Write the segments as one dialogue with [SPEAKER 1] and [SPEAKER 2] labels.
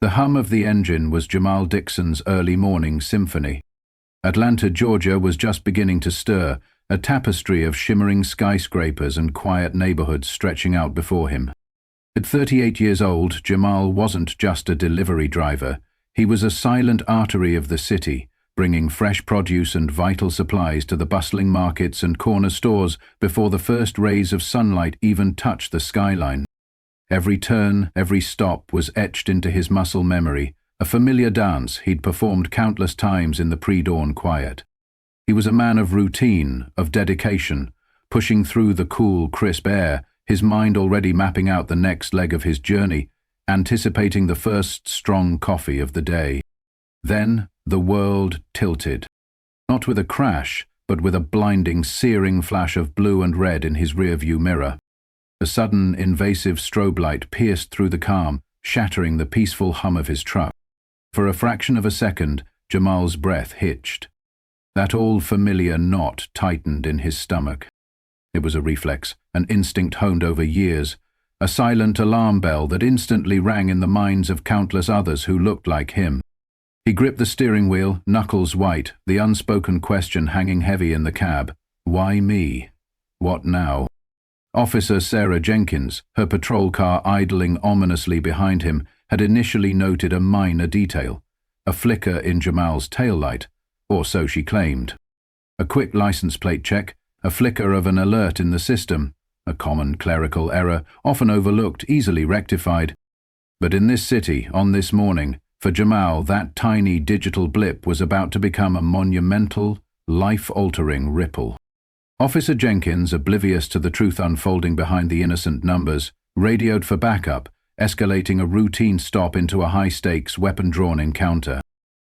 [SPEAKER 1] The hum of the engine was Jamal Dixon's early morning symphony. Atlanta, Georgia was just beginning to stir, a tapestry of shimmering skyscrapers and quiet neighborhoods stretching out before him. At 38 years old, Jamal wasn't just a delivery driver. He was a silent artery of the city, bringing fresh produce and vital supplies to the bustling markets and corner stores before the first rays of sunlight even touched the skyline. Every turn, every stop was etched into his muscle memory, a familiar dance he'd performed countless times in the pre-dawn quiet. He was a man of routine, of dedication, pushing through the cool, crisp air, his mind already mapping out the next leg of his journey, anticipating the first strong coffee of the day. Then the world tilted. Not with a crash, but with a blinding, searing flash of blue and red in his rearview mirror. A sudden, invasive strobe light pierced through the calm, shattering the peaceful hum of his truck. For a fraction of a second, Jamal's breath hitched. That all-familiar knot tightened in his stomach. It was a reflex, an instinct honed over years, a silent alarm bell that instantly rang in the minds of countless others who looked like him. He gripped the steering wheel, knuckles white, the unspoken question hanging heavy in the cab. Why me? What now? Officer Sarah Jenkins, her patrol car idling ominously behind him, had initially noted a minor detail, a flicker in Jamal's taillight, or so she claimed. A quick license plate check, a flicker of an alert in the system, a common clerical error, often overlooked, easily rectified. But in this city, on this morning, for Jamal, that tiny digital blip was about to become a monumental, life-altering ripple. Officer Jenkins, oblivious to the truth unfolding behind the innocent numbers, radioed for backup, escalating a routine stop into a high-stakes, weapon-drawn encounter.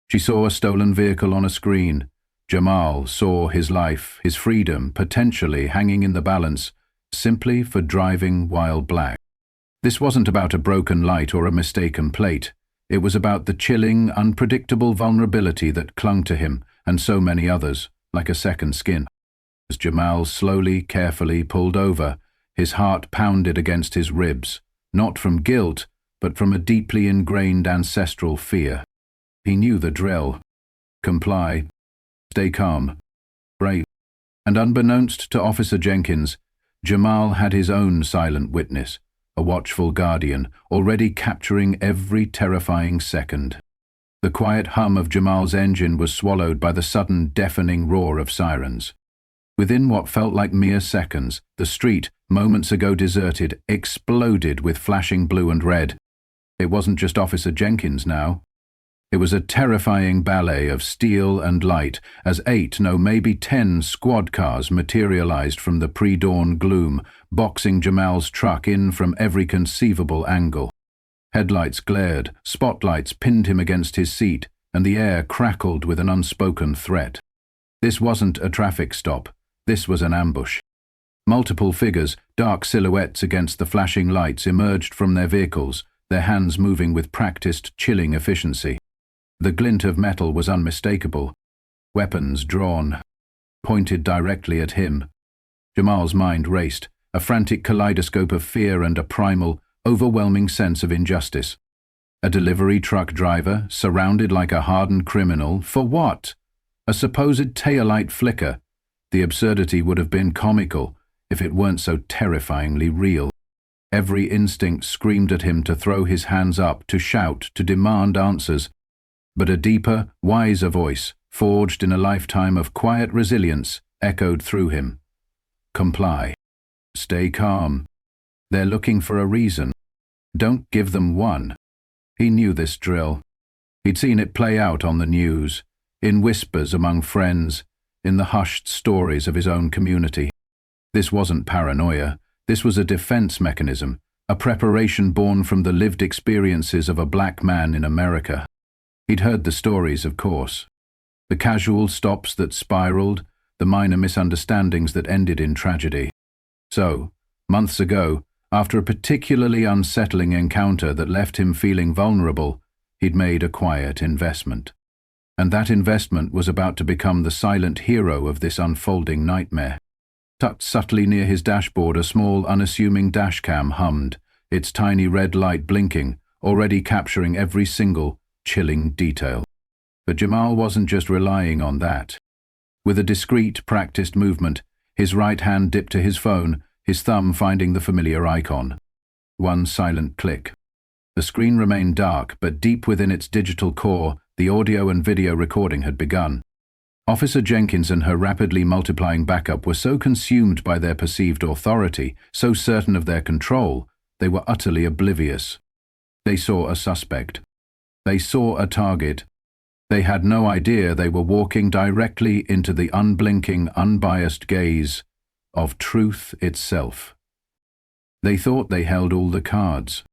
[SPEAKER 1] She saw a stolen vehicle on a screen. Jamal saw his life, his freedom, potentially hanging in the balance, simply for driving while black. This wasn't about a broken light or a mistaken plate. It was about the chilling, unpredictable vulnerability that clung to him and so many others, like a second skin. As Jamal slowly, carefully pulled over, his heart pounded against his ribs, not from guilt, but from a deeply ingrained ancestral fear. He knew the drill. Comply. Stay calm. Brave. And unbeknownst to Officer Jenkins, Jamal had his own silent witness, a watchful guardian, already capturing every terrifying second. The quiet hum of Jamal's engine was swallowed by the sudden deafening roar of sirens. Within what felt like mere seconds, the street, moments ago deserted, exploded with flashing blue and red. It wasn't just Officer Jenkins now. It was a terrifying ballet of steel and light as 8, no maybe 10 squad cars materialized from the pre-dawn gloom, boxing Jamal's truck in from every conceivable angle. Headlights glared, spotlights pinned him against his seat, and the air crackled with an unspoken threat. This wasn't a traffic stop. This was an ambush. Multiple figures, dark silhouettes against the flashing lights, emerged from their vehicles, their hands moving with practiced, chilling efficiency. The glint of metal was unmistakable. Weapons drawn, pointed directly at him. Jamal's mind raced, a frantic kaleidoscope of fear and a primal, overwhelming sense of injustice. A delivery truck driver, surrounded like a hardened criminal, for what? A supposed taillight flicker. The absurdity would have been comical if it weren't so terrifyingly real. Every instinct screamed at him to throw his hands up, to shout, to demand answers. But a deeper, wiser voice, forged in a lifetime of quiet resilience, echoed through him. Comply. Stay calm. They're looking for a reason. Don't give them one. He knew this drill. He'd seen it play out on the news, in whispers among friends, in the hushed stories of his own community. This wasn't paranoia. This was a defense mechanism, a preparation born from the lived experiences of a black man in America. He'd heard the stories, of course. The casual stops that spiraled, the minor misunderstandings that ended in tragedy. So, months ago, after a particularly unsettling encounter that left him feeling vulnerable, he'd made a quiet investment. And that investment was about to become the silent hero of this unfolding nightmare. Tucked subtly near his dashboard, a small, unassuming dashcam hummed, its tiny red light blinking, already capturing every single chilling detail. But Jamal wasn't just relying on that. With a discreet, practiced movement, his right hand dipped to his phone, his thumb finding the familiar icon. One silent click. The screen remained dark, but deep within its digital core, the audio and video recording had begun. Officer Jenkins and her rapidly multiplying backup were so consumed by their perceived authority, so certain of their control, they were utterly oblivious. They saw a suspect. They saw a target. They had no idea they were walking directly into the unblinking, unbiased gaze of truth itself. They thought they held all the cards.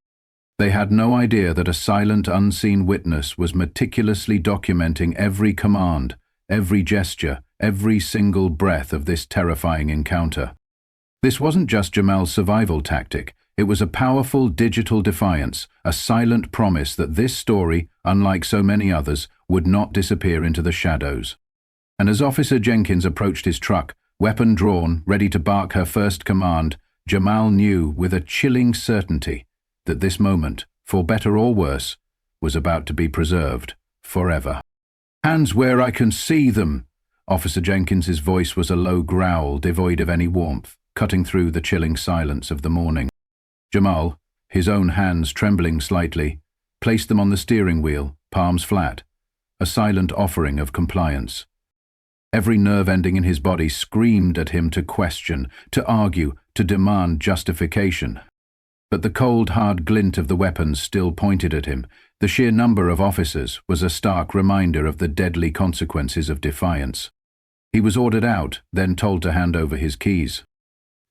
[SPEAKER 1] They had no idea that a silent, unseen witness was meticulously documenting every command, every gesture, every single breath of this terrifying encounter. This wasn't just Jamal's survival tactic. It was a powerful digital defiance, a silent promise that this story, unlike so many others, would not disappear into the shadows. And as Officer Jenkins approached his truck, weapon drawn, ready to bark her first command, Jamal knew with a chilling certainty that this moment, for better or worse, was about to be preserved forever. "Hands where I can see them!" Officer Jenkins's voice was a low growl devoid of any warmth, cutting through the chilling silence of the morning. Jamal, his own hands trembling slightly, placed them on the steering wheel, palms flat, a silent offering of compliance. Every nerve ending in his body screamed at him to question, to argue, to demand justification. But the cold, hard glint of the weapons still pointed at him. The sheer number of officers was a stark reminder of the deadly consequences of defiance. He was ordered out, then told to hand over his keys.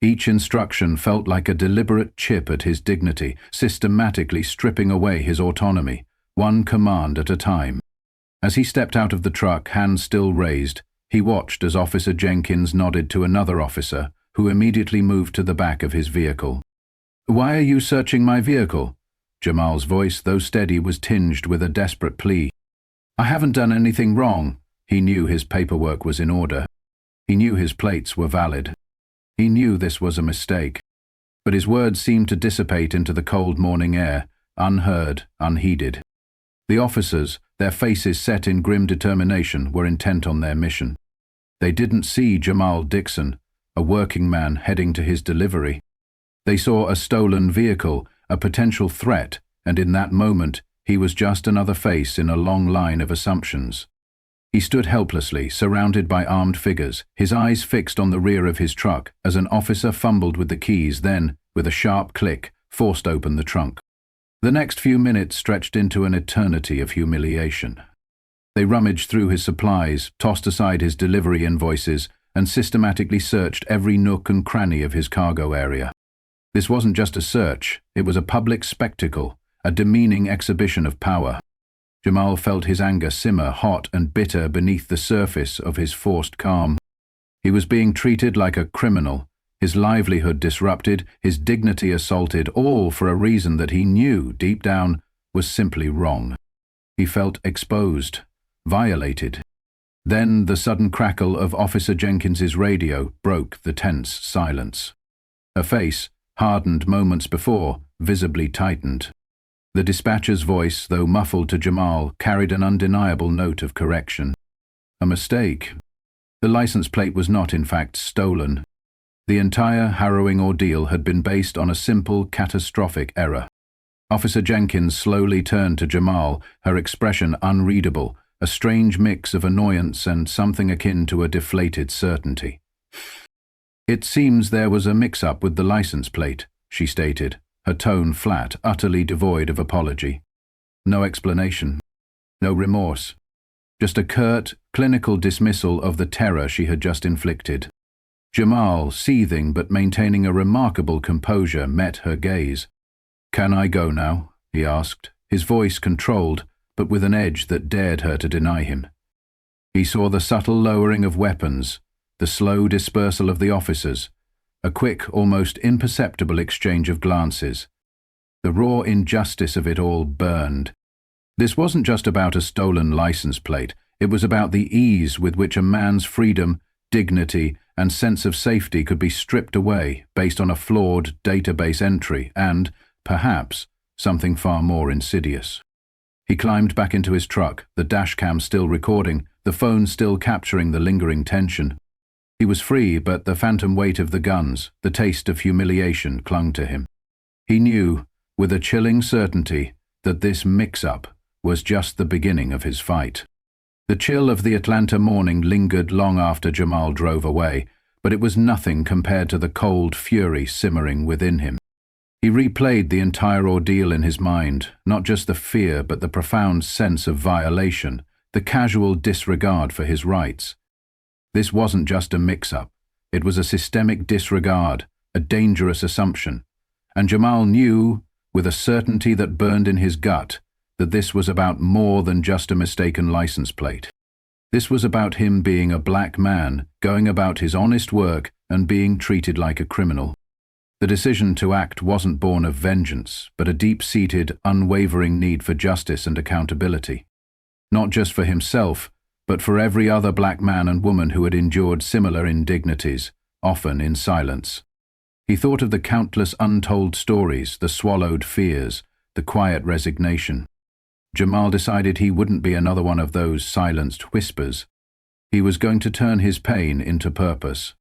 [SPEAKER 1] Each instruction felt like a deliberate chip at his dignity, systematically stripping away his autonomy, one command at a time. As he stepped out of the truck, hands still raised, he watched as Officer Jenkins nodded to another officer, who immediately moved to the back of his vehicle. "Why are you searching my vehicle?" Jamal's voice, though steady, was tinged with a desperate plea. "I haven't done anything wrong." He knew his paperwork was in order. He knew his plates were valid. He knew this was a mistake. But his words seemed to dissipate into the cold morning air, unheard, unheeded. The officers, their faces set in grim determination, were intent on their mission. They didn't see Jamal Dixon, a working man heading to his delivery. They saw a stolen vehicle, a potential threat, and in that moment, he was just another face in a long line of assumptions. He stood helplessly, surrounded by armed figures, his eyes fixed on the rear of his truck, as an officer fumbled with the keys, then, with a sharp click, forced open the trunk. The next few minutes stretched into an eternity of humiliation. They rummaged through his supplies, tossed aside his delivery invoices, and systematically searched every nook and cranny of his cargo area. This wasn't just a search, it was a public spectacle, a demeaning exhibition of power. Jamal felt his anger simmer hot and bitter beneath the surface of his forced calm. He was being treated like a criminal, his livelihood disrupted, his dignity assaulted, all for a reason that he knew, deep down, was simply wrong. He felt exposed, violated. Then the sudden crackle of Officer Jenkins's radio broke the tense silence. Her face, hardened moments before, visibly tightened. The dispatcher's voice, though muffled to Jamal, carried an undeniable note of correction. A mistake. The license plate was not, in fact, stolen. The entire harrowing ordeal had been based on a simple, catastrophic error. Officer Jenkins slowly turned to Jamal, her expression unreadable, a strange mix of annoyance and something akin to a deflated certainty. "It seems there was a mix-up with the license plate," she stated, her tone flat, utterly devoid of apology. No explanation, no remorse, just a curt, clinical dismissal of the terror she had just inflicted. Jamal, seething but maintaining a remarkable composure, met her gaze. "Can I go now?" he asked, his voice controlled, but with an edge that dared her to deny him. He saw the subtle lowering of weapons, the slow dispersal of the officers, a quick, almost imperceptible exchange of glances. The raw injustice of it all burned. This wasn't just about a stolen license plate, it was about the ease with which a man's freedom, dignity, and sense of safety could be stripped away based on a flawed database entry and, perhaps, something far more insidious. He climbed back into his truck, the dashcam still recording, the phone still capturing the lingering tension. He was free, but the phantom weight of the guns, the taste of humiliation, clung to him. He knew, with a chilling certainty, that this mix-up was just the beginning of his fight. The chill of the Atlanta morning lingered long after Jamal drove away, but it was nothing compared to the cold fury simmering within him. He replayed the entire ordeal in his mind, not just the fear but the profound sense of violation, the casual disregard for his rights. This wasn't just a mix-up, it was a systemic disregard, a dangerous assumption, and Jamal knew, with a certainty that burned in his gut, that this was about more than just a mistaken license plate. This was about him being a black man, going about his honest work and being treated like a criminal. The decision to act wasn't born of vengeance, but a deep-seated, unwavering need for justice and accountability. Not just for himself, but for every other black man and woman who had endured similar indignities, often in silence. He thought of the countless untold stories, the swallowed fears, the quiet resignation. Jamal decided he wouldn't be another one of those silenced whispers. He was going to turn his pain into purpose.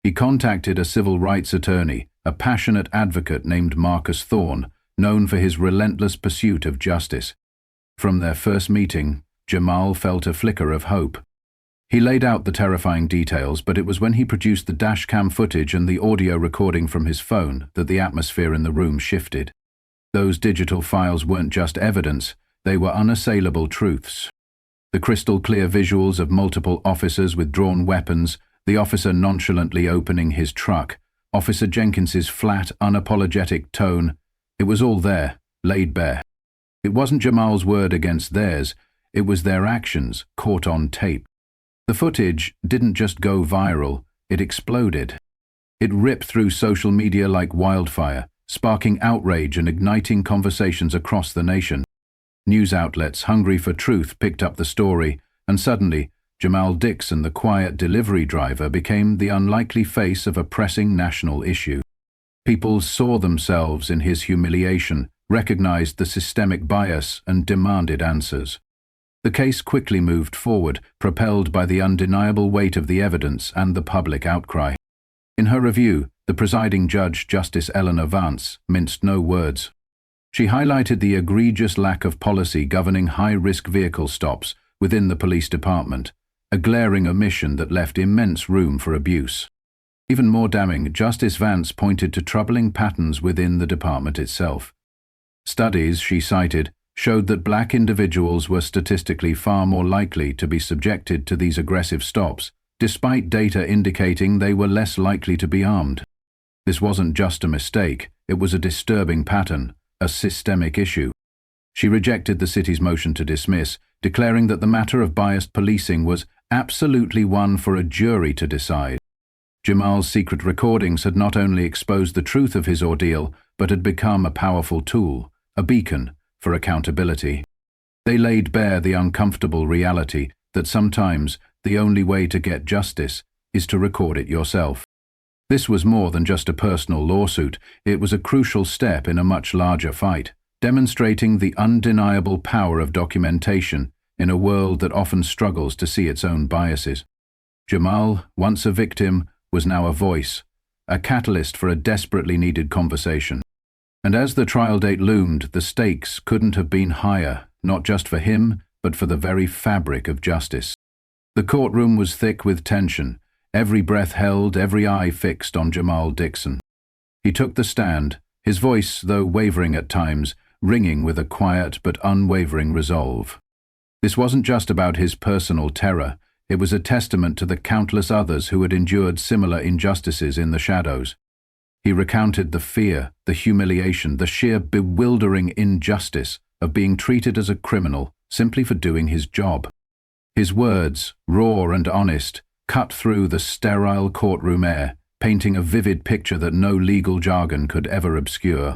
[SPEAKER 1] He contacted a civil rights attorney, a passionate advocate named Marcus Thorne, known for his relentless pursuit of justice. From their first meeting, Jamal felt a flicker of hope. He laid out the terrifying details, but it was when he produced the dashcam footage and the audio recording from his phone that the atmosphere in the room shifted. Those digital files weren't just evidence, they were unassailable truths. The crystal-clear visuals of multiple officers with drawn weapons, the officer nonchalantly opening his truck, Officer Jenkins's flat, unapologetic tone, it was all there, laid bare. It wasn't Jamal's word against theirs, it was their actions, caught on tape. The footage didn't just go viral, it exploded. It ripped through social media like wildfire, sparking outrage and igniting conversations across the nation. News outlets hungry for truth picked up the story, and suddenly, Jamal Dixon, the quiet delivery driver, became the unlikely face of a pressing national issue. People saw themselves in his humiliation, recognized the systemic bias, and demanded answers. The case quickly moved forward, propelled by the undeniable weight of the evidence and the public outcry. In her review, the presiding judge, Justice Eleanor Vance, minced no words. She highlighted the egregious lack of policy governing high-risk vehicle stops within the police department, a glaring omission that left immense room for abuse. Even more damning, Justice Vance pointed to troubling patterns within the department itself. Studies, she cited, showed that black individuals were statistically far more likely to be subjected to these aggressive stops, despite data indicating they were less likely to be armed. This wasn't just a mistake, it was a disturbing pattern, a systemic issue. She rejected the city's motion to dismiss, declaring that the matter of biased policing was absolutely one for a jury to decide. Jamal's secret recordings had not only exposed the truth of his ordeal, but had become a powerful tool, a beacon for accountability. They laid bare the uncomfortable reality that sometimes the only way to get justice is to record it yourself. This was more than just a personal lawsuit, it was a crucial step in a much larger fight, demonstrating the undeniable power of documentation in a world that often struggles to see its own biases. Jamal, once a victim, was now a voice, a catalyst for a desperately needed conversation. And as the trial date loomed, the stakes couldn't have been higher, not just for him, but for the very fabric of justice. The courtroom was thick with tension, every breath held, every eye fixed on Jamal Dixon. He took the stand, his voice, though wavering at times, ringing with a quiet but unwavering resolve. This wasn't just about his personal terror, it was a testament to the countless others who had endured similar injustices in the shadows. He recounted the fear, the humiliation, the sheer bewildering injustice of being treated as a criminal simply for doing his job. His words, raw and honest, cut through the sterile courtroom air, painting a vivid picture that no legal jargon could ever obscure.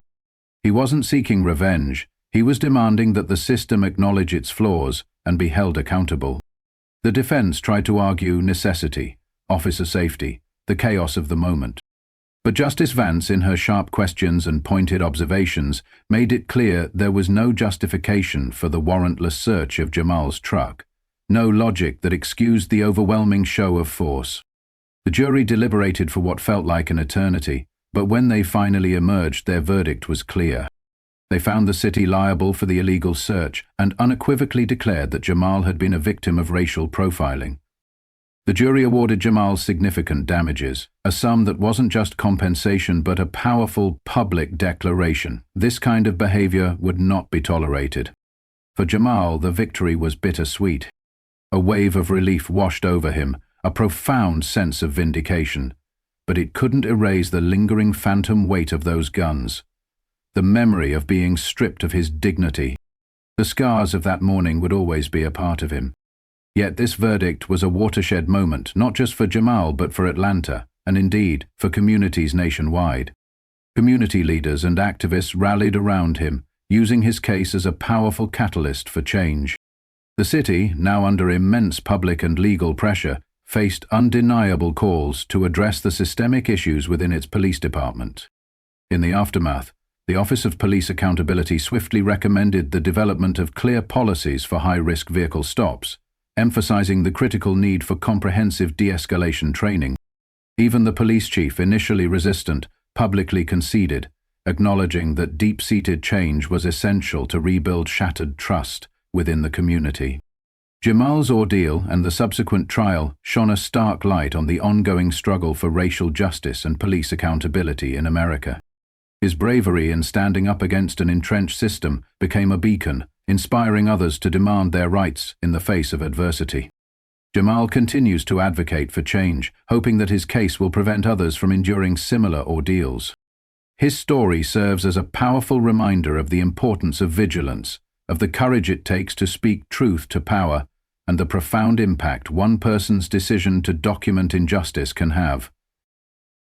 [SPEAKER 1] He wasn't seeking revenge, he was demanding that the system acknowledge its flaws and be held accountable. The defense tried to argue necessity, officer safety, the chaos of the moment. But Justice Vance, in her sharp questions and pointed observations, made it clear there was no justification for the warrantless search of Jamal's truck, no logic that excused the overwhelming show of force. The jury deliberated for what felt like an eternity, but when they finally emerged, their verdict was clear. They found the city liable for the illegal search and unequivocally declared that Jamal had been a victim of racial profiling. The jury awarded Jamal significant damages, a sum that wasn't just compensation but a powerful public declaration. This kind of behavior would not be tolerated. For Jamal, the victory was bittersweet. A wave of relief washed over him, a profound sense of vindication. But it couldn't erase the lingering phantom weight of those guns. The memory of being stripped of his dignity. The scars of that morning would always be a part of him. Yet this verdict was a watershed moment, not just for Jamal but for Atlanta, and indeed for communities nationwide. Community leaders and activists rallied around him, using his case as a powerful catalyst for change. The city, now under immense public and legal pressure, faced undeniable calls to address the systemic issues within its police department. In the aftermath, the Office of Police Accountability swiftly recommended the development of clear policies for high-risk vehicle stops, emphasizing the critical need for comprehensive de-escalation training. Even the police chief, initially resistant, publicly conceded, acknowledging that deep-seated change was essential to rebuild shattered trust within the community. Jamal's ordeal and the subsequent trial shone a stark light on the ongoing struggle for racial justice and police accountability in America. His bravery in standing up against an entrenched system became a beacon, inspiring others to demand their rights in the face of adversity. Jamal continues to advocate for change, hoping that his case will prevent others from enduring similar ordeals. His story serves as a powerful reminder of the importance of vigilance, of the courage it takes to speak truth to power, and the profound impact one person's decision to document injustice can have.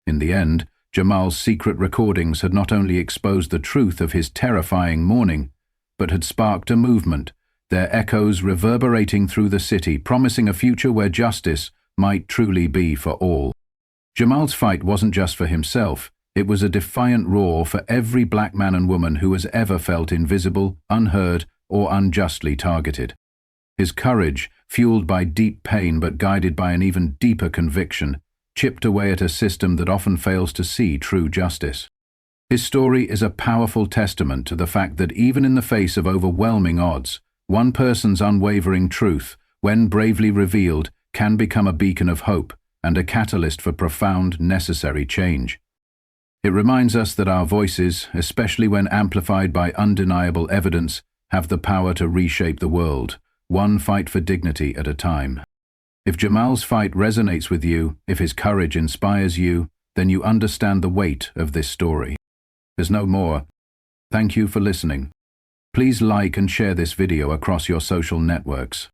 [SPEAKER 1] In the end, Jamal's secret recordings had not only exposed the truth of his terrifying morning, but had sparked a movement, their echoes reverberating through the city, promising a future where justice might truly be for all. Jamal's fight wasn't just for himself, it was a defiant roar for every black man and woman who has ever felt invisible, unheard, or unjustly targeted. His courage, fueled by deep pain but guided by an even deeper conviction, chipped away at a system that often fails to see true justice. His story is a powerful testament to the fact that even in the face of overwhelming odds, one person's unwavering truth, when bravely revealed, can become a beacon of hope and a catalyst for profound, necessary change. It reminds us that our voices, especially when amplified by undeniable evidence, have the power to reshape the world, one fight for dignity at a time. If Jamal's fight resonates with you, if his courage inspires you, then you understand the weight of this story. There's no more. Thank you for listening. Please like and share this video across your social networks.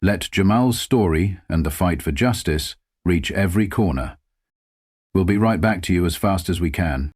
[SPEAKER 1] Let Jamal's story and the fight for justice reach every corner. We'll be right back to you as fast as we can.